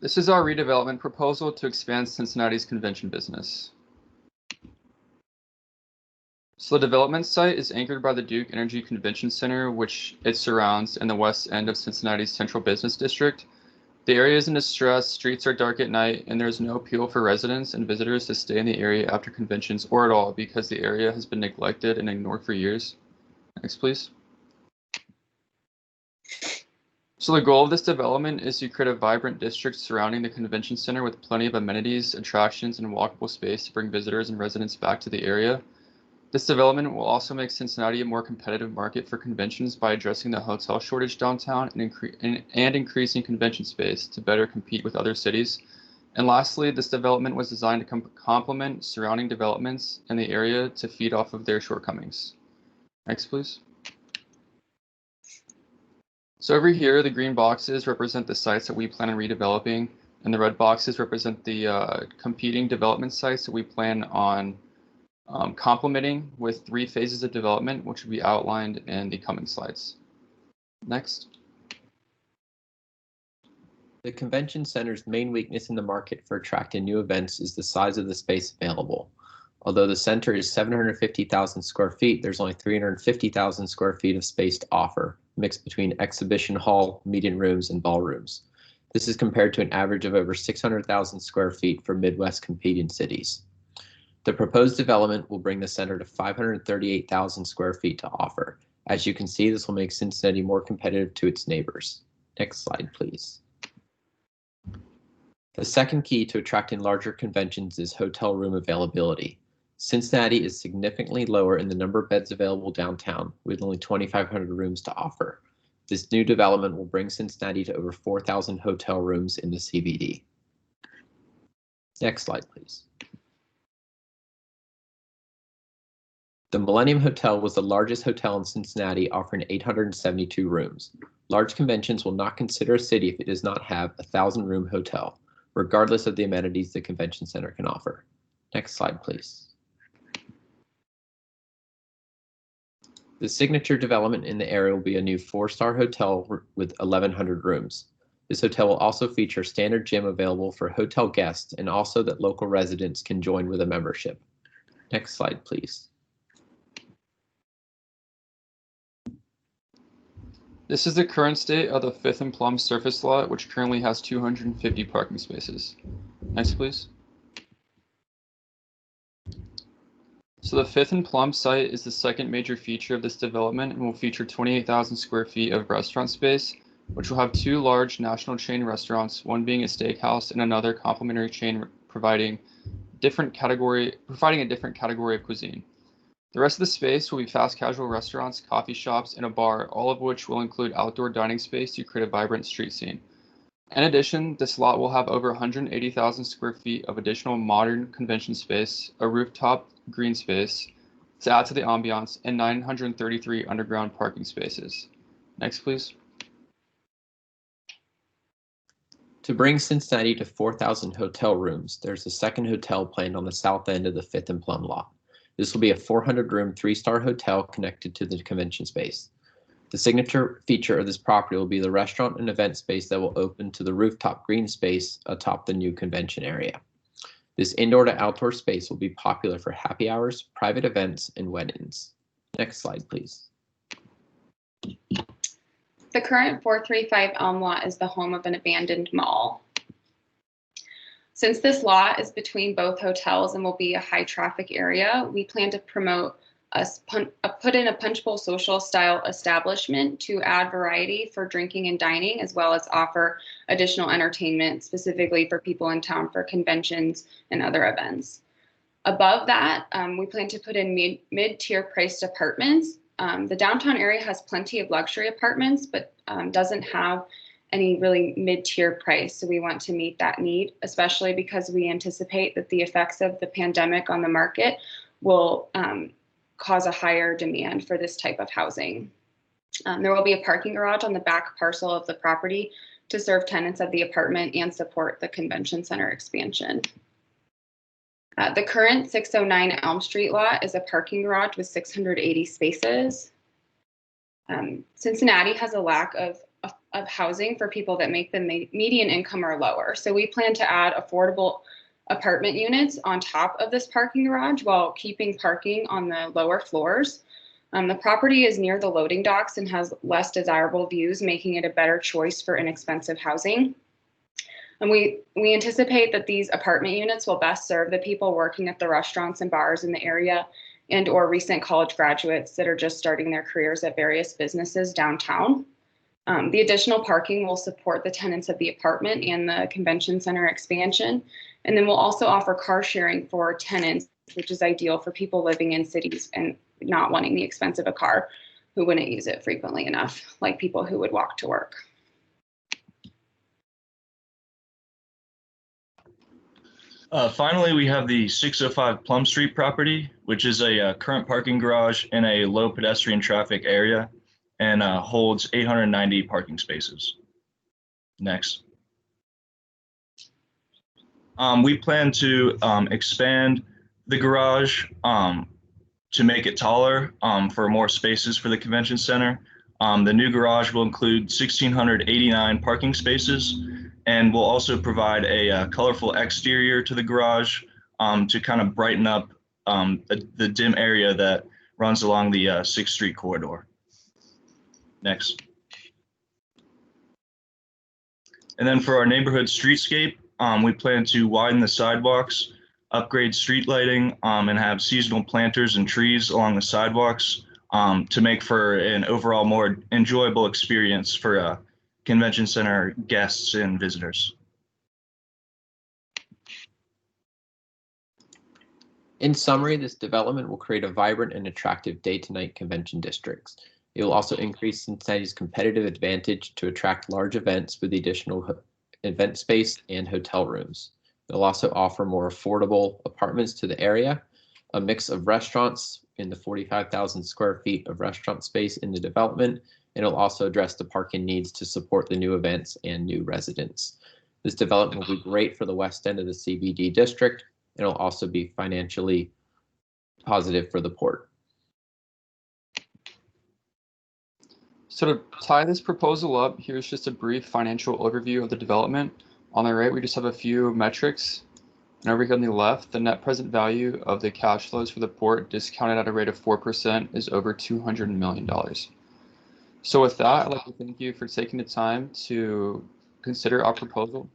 This is our redevelopment proposal to expand Cincinnati's convention business. So the development site is anchored by the Duke Energy Convention Center, which it surrounds in the west end of Cincinnati's central business district. The area is in distress, streets are dark at night, and there is no appeal for residents and visitors to stay in the area after conventions or at all because the area has been neglected and ignored for years. Next, please. So the goal of this development is to create a vibrant district surrounding the convention center with plenty of amenities, attractions, and walkable space to bring visitors and residents back to the area. This development will also make Cincinnati a more competitive market for conventions by addressing the hotel shortage downtown and increasing convention space to better compete with other cities. And lastly, this development was designed to complement surrounding developments in the area to feed off of their shortcomings. Next, please. So over here, the green boxes represent the sites that we plan on redeveloping, and the red boxes represent the competing development sites that we plan on complementing with 3 phases of development, which will be outlined in the coming slides. Next. The convention center's main weakness in the market for attracting new events is the size of the space available. Although the center is 750,000 square feet, there's only 350,000 square feet of space to offer, mixed between exhibition hall, meeting rooms, and ballrooms. This is compared to an average of over 600,000 square feet for Midwest competing cities. The proposed development will bring the center to 538,000 square feet to offer. As you can see, this will make Cincinnati more competitive to its neighbors. Next slide, please. The second key to attracting larger conventions is hotel room availability. Cincinnati is significantly lower in the number of beds available downtown, with only 2,500 rooms to offer. This new development will bring Cincinnati to over 4,000 hotel rooms in the CBD. Next slide, please. The Millennium Hotel was the largest hotel in Cincinnati, offering 872 rooms. Large conventions will not consider a city if it does not have a 1,000-room hotel, regardless of the amenities the convention center can offer. Next slide, please. The signature development in the area will be a new 4-star hotel with 1,100 rooms. This hotel will also feature a standard gym available for hotel guests and also that local residents can join with a membership. Next slide, please. This is the current state of the 5th and Plum surface lot, which currently has 250 parking spaces. Next, please. So the 5th and Plum site is the second major feature of this development and will feature 28,000 square feet of restaurant space, which will have 2 large national chain restaurants, one being a steakhouse and another complementary chain providing a different category of cuisine. The rest of the space will be fast casual restaurants, coffee shops, and a bar, all of which will include outdoor dining space to create a vibrant street scene. In addition, this lot will have over 180,000 square feet of additional modern convention space, a rooftop green space to add to the ambiance, and 933 underground parking spaces. Next, please. To bring Cincinnati to 4,000 hotel rooms, there's a second hotel planned on the south end of the 5th and Plum lot. This will be a 400-room 3-star hotel connected to the convention space. The signature feature of this property will be the restaurant and event space that will open to the rooftop green space atop the new convention area. This indoor to outdoor space will be popular for happy hours, private events, and weddings. Next slide, please. The current 435 Elm lot is the home of an abandoned mall. Since this lot is between both hotels and will be a high traffic area, we plan to promote put in a punch bowl social style establishment to add variety for drinking and dining, as well as offer additional entertainment specifically for people in town for conventions and other events. Above that, we plan to put in mid-tier priced apartments. The downtown area has plenty of luxury apartments, but doesn't have any really mid-tier price. So we want to meet that need, especially because we anticipate that the effects of the pandemic on the market will cause a higher demand for this type of housing. There will be a parking garage on the back parcel of the property to serve tenants of the apartment and support the convention center expansion. The current 609 Elm Street lot is a parking garage with 680 spaces. Cincinnati has a lack of of housing for people that make the median income or lower. So we plan to add affordable apartment units on top of this parking garage while keeping parking on the lower floors. The property is near the loading docks and has less desirable views, making it a better choice for inexpensive housing. And we anticipate that these apartment units will best serve the people working at the restaurants and bars in the area and or recent college graduates that are just starting their careers at various businesses downtown. The additional parking will support the tenants of the apartment and the convention center expansion. And then we'll also offer car sharing for tenants, which is ideal for people living in cities and not wanting the expense of a car, who wouldn't use it frequently enough, like people who would walk to work. Finally, we have the 605 Plum Street property, which is a current parking garage in a low pedestrian traffic area and holds 890 parking spaces. Next. We plan to expand the garage to make it taller for more spaces for the convention center. The new garage will include 1,689 parking spaces and will also provide a colorful exterior to the garage to kind of brighten up the dim area that runs along the 6th Street corridor. Next. And then for our neighborhood streetscape, we plan to widen the sidewalks, upgrade street lighting, and have seasonal planters and trees along the sidewalks to make for an overall more enjoyable experience for convention center guests and visitors. In summary, this development will create a vibrant and attractive day-to-night convention districts. It will also increase Cincinnati's competitive advantage to attract large events with the additional event space and hotel rooms. It'll also offer more affordable apartments to the area, a mix of restaurants in the 45,000 square feet of restaurant space in the development, and it'll also address the parking needs to support the new events and new residents. This development will be great for the west end of the CBD district. It'll also be financially positive for the port. So to tie this proposal up, here's just a brief financial overview of the development. On the right, we just have a few metrics. And over here on the left, the net present value of the cash flows for the port discounted at a rate of 4% is over $200 million. So with that, I'd like to thank you for taking the time to consider our proposal.